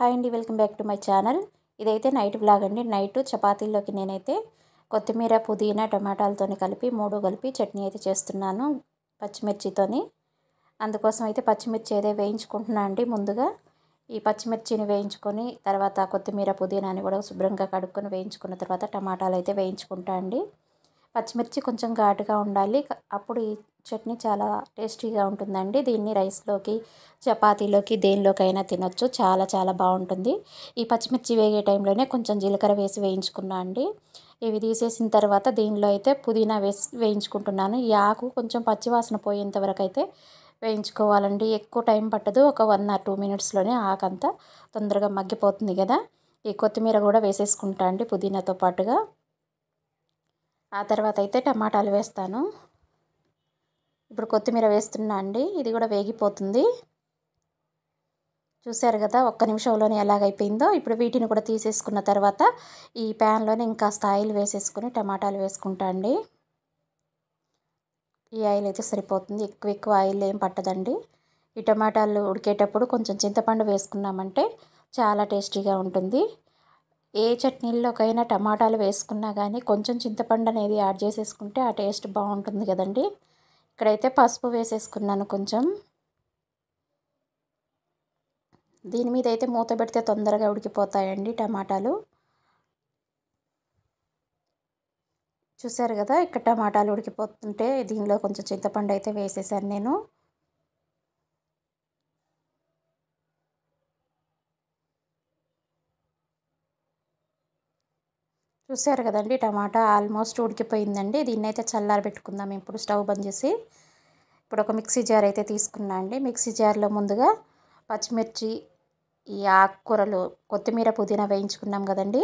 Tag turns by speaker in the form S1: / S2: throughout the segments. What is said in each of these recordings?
S1: Hi అండి, welcome back to my channel. ఇదైతే night vlog అండి. నైట్ చపాతీల్లోకి నేనైతే కొత్తిమీర, పుదీనా, టమాటాలతోని కలిపి కలిపి చట్నీ అయితే చేస్తున్నాను పచ్చిమిర్చితోని. అందుకోసం అయితే పచ్చిమిర్చి అయితే వేయించుకుంటున్నా అండి. ముందుగా ఈ పచ్చిమిర్చిని వేయించుకొని తర్వాత కొత్తిమీర, పుదీనాని కూడా శుభ్రంగా కడుక్కొని వేయించుకున్న తర్వాత టమాటాలు అయితే వేయించుకుంటా అండి. పచ్చిమిర్చి కొంచెం ఘాటుగా ఉండాలి, అప్పుడు ఈ చట్నీ చాలా టేస్టీగా ఉంటుందండి. దీన్ని రైస్లోకి, చపాతీలోకి, దేనిలోకైనా తినొచ్చు. చాలా చాలా బాగుంటుంది. ఈ పచ్చిమిర్చి వేగే టైంలోనే కొంచెం జీలకర్ర వేసి వేయించుకున్నా అండి. ఇవి తీసేసిన తర్వాత దీనిలో అయితే పుదీనా వేసి వేయించుకుంటున్నాను. ఈ ఆకు కొంచెం పచ్చివాసన పోయేంత వరకు అయితే వేయించుకోవాలండి. ఎక్కువ టైం పట్టదు, ఒక 1 or 2 మినిట్స్లోనే ఆకంతా తొందరగా మగ్గిపోతుంది కదా. ఈ కొత్తిమీర కూడా వేసేసుకుంటా అండి పుదీనాతో పాటుగా. ఆ తర్వాత అయితే టమాటాలు వేస్తాను. ఇప్పుడు కొత్తిమీర వేస్తున్నా అండి. ఇది కూడా వేగిపోతుంది. చూశారు కదా, ఒక్క నిమిషంలోనే ఎలాగైపోయిందో. ఇప్పుడు వీటిని కూడా తీసేసుకున్న తర్వాత ఈ ప్యాన్లోనే ఇంకాస్త ఆయిల్ వేసేసుకుని టమాటాలు వేసుకుంటా అండి. ఈ ఆయిల్ అయితే సరిపోతుంది, ఎక్కువ ఆయిల్ ఏం పట్టదండి. ఈ టమాటాలు ఉడికేటప్పుడు కొంచెం చింతపండు వేసుకున్నామంటే చాలా టేస్టీగా ఉంటుంది. ఏ చట్నీల్లోకైనా టమాటాలు వేసుకున్నా కానీ కొంచెం చింతపండు అనేది యాడ్ చేసేసుకుంటే ఆ టేస్ట్ బాగుంటుంది కదండి. ఇక్కడైతే పసుపు వేసేసుకున్నాను కొంచెం. దీని మీద అయితే మూత పెడితే తొందరగా ఉడికిపోతాయండి టమాటాలు. చూసారు కదా, ఇక్కడ టమాటాలు ఉడికిపోతుంటే దీనిలో కొంచెం చింతపండు అయితే వేసేసాను నేను. చూసారు కదండి, టమాటా ఆల్మోస్ట్ ఉడికిపోయిందండి. దీన్ని అయితే చల్లారి పెట్టుకుందాం. ఇప్పుడు స్టవ్ బంద్ చేసి ఇప్పుడు ఒక మిక్సీ జార్ అయితే తీసుకున్నా అండి. మిక్సీ జార్లో ముందుగా పచ్చిమిర్చి, ఈ ఆకుకూరలు, కొత్తిమీర, పుదీనా వేయించుకున్నాం కదండి,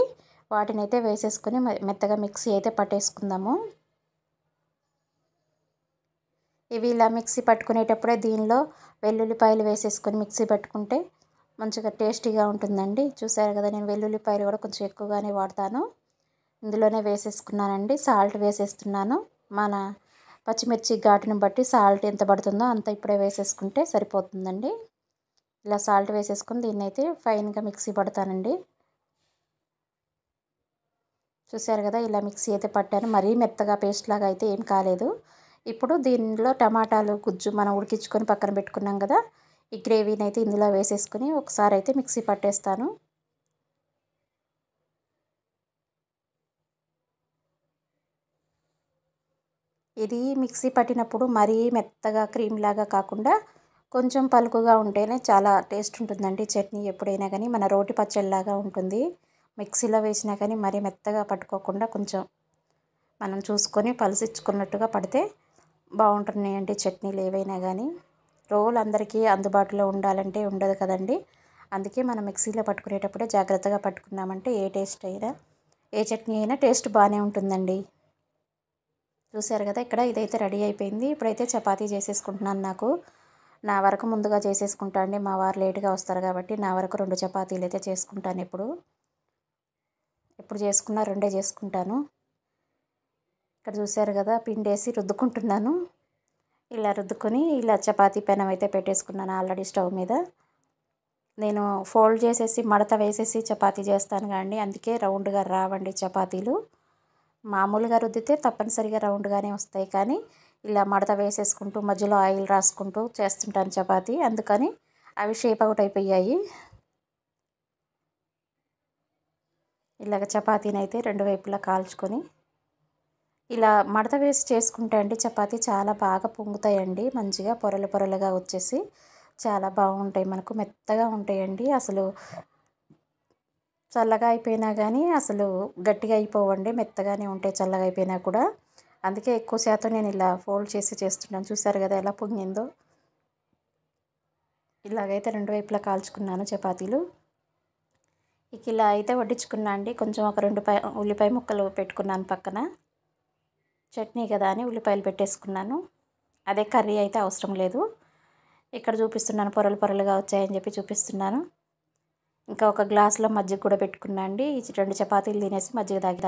S1: వాటిని అయితే వేసేసుకొని మెత్తగా మిక్సీ అయితే పట్టేసుకుందాము. ఇవి ఇలా మిక్సీ పట్టుకునేటప్పుడే దీనిలో వెల్లుల్లిపాయలు వేసేసుకొని మిక్సీ పట్టుకుంటే మంచిగా టేస్టీగా ఉంటుందండి. చూసారు కదా, నేను వెల్లుల్లిపాయలు కూడా కొంచెం ఎక్కువగానే వాడతాను. ఇందులోనే వేసేసుకున్నానండి. సాల్ట్ వేసేస్తున్నాను. మన పచ్చిమిర్చి ఘాటుని బట్టి సాల్ట్ ఎంత పడుతుందో అంత ఇప్పుడే వేసేసుకుంటే సరిపోతుందండి. ఇలా సాల్ట్ వేసేసుకుని దీన్ని అయితే ఫైన్గా మిక్సీ పడతానండి. చూసారు కదా, ఇలా మిక్సీ అయితే పట్టాను. మరీ మెత్తగా పేస్ట్ లాగా అయితే ఏం కాలేదు. ఇప్పుడు దీనిలో టమాటాలు గుజ్జు మనం ఉడికించుకొని పక్కన పెట్టుకున్నాం కదా, ఈ గ్రేవీని అయితే ఇందులో వేసేసుకొని ఒకసారి అయితే మిక్సీ పట్టేస్తాను. ఇది మిక్సీ పట్టినప్పుడు మరీ మెత్తగా క్రీమ్ లాగా కాకుండా కొంచెం పలుకుగా ఉంటేనే చాలా టేస్ట్ ఉంటుందండి చట్నీ. ఎప్పుడైనా కానీ మన రోటి పచ్చడిలాగా ఉంటుంది. మిక్సీలో వేసినా కానీ మరీ మెత్తగా పట్టుకోకుండా కొంచెం మనం చూసుకొని పలసిచ్చుకున్నట్టుగా పడితే బాగుంటున్నాయండి చట్నీలు ఏవైనా కానీ. రోలు అందరికీ అందుబాటులో ఉండాలంటే ఉండదు కదండి. అందుకే మనం మిక్సీలో పట్టుకునేటప్పుడే జాగ్రత్తగా పట్టుకున్నామంటే ఏ టేస్ట్ అయినా, ఏ చట్నీ అయినా టేస్ట్ బాగానే ఉంటుందండి. చూసారు కదా, ఇక్కడ ఇదైతే రెడీ అయిపోయింది. ఇప్పుడైతే చపాతీ చేసేసుకుంటున్నాను. నా వరకు ముందుగా చేసేసుకుంటా అండి. మా వారు లేటుగా వస్తారు కాబట్టి నా వరకు 2 చపాతీలు అయితే చేసుకుంటాను. ఎప్పుడు చేసుకున్నా 2 చేసుకుంటాను. ఇక్కడ చూసారు కదా, పిండేసి రుద్దుకుంటున్నాను. ఇలా రుద్దుకొని ఇలా చపాతీ పెనం అయితే పెట్టేసుకున్నాను ఆల్రెడీ స్టవ్ మీద. నేను ఫోల్డ్ చేసేసి మడత వేసేసి చపాతీ చేస్తాను కానీ అందుకే రౌండ్గా రావండి చపాతీలు. మామూలుగా రుద్దితే తప్పనిసరిగా రౌండ్గానే వస్తాయి, కానీ ఇలా మడత వేసేసుకుంటూ మధ్యలో ఆయిల్ రాసుకుంటూ చేస్తుంటాను చపాతీ, అందుకని అవి షేప్ అవుట్ అయిపోయాయి. ఇలాగ చపాతీని అయితే 2 వైపులా కాల్చుకొని ఇలా మడత వేసి చేసుకుంటే అండి చపాతీ చాలా బాగా పొంగుతాయండి. మంచిగా పొరలు పొరలుగా వచ్చేసి చాలా బాగుంటాయి. మనకు మెత్తగా ఉంటాయండి. అసలు చల్లగా అయిపోయినా కానీ అసలు గట్టిగా అయిపోవండి, మెత్తగానే ఉంటాయి చల్లగా అయిపోయినా కూడా. అందుకే ఎక్కువ శాతం నేను ఇలా ఫోల్డ్ చేసి చేస్తున్నాను. చూసారు కదా ఎలా పొంగిందో. ఇలాగైతే 2 వైపులా కాల్చుకున్నాను చపాతీలు. ఇక ఇలా అయితే వడ్డించుకున్నా అండి. కొంచెం ఒక 2 ఉల్లిపాయ ముక్కలు పెట్టుకున్నాను పక్కన. చట్నీ కదా అని ఉల్లిపాయలు పెట్టేసుకున్నాను. అదే కర్రీ అయితే అవసరం లేదు. ఇక్కడ చూపిస్తున్నాను, పొరలు పొరలుగా వచ్చాయని చెప్పి చూపిస్తున్నాను. ఇంకా ఒక గ్లాసులో మజ్జిగ కూడా పెట్టుకున్నా అండి. ఈ 2 చపాతీలు తినేసి మజ్జిగ తాగి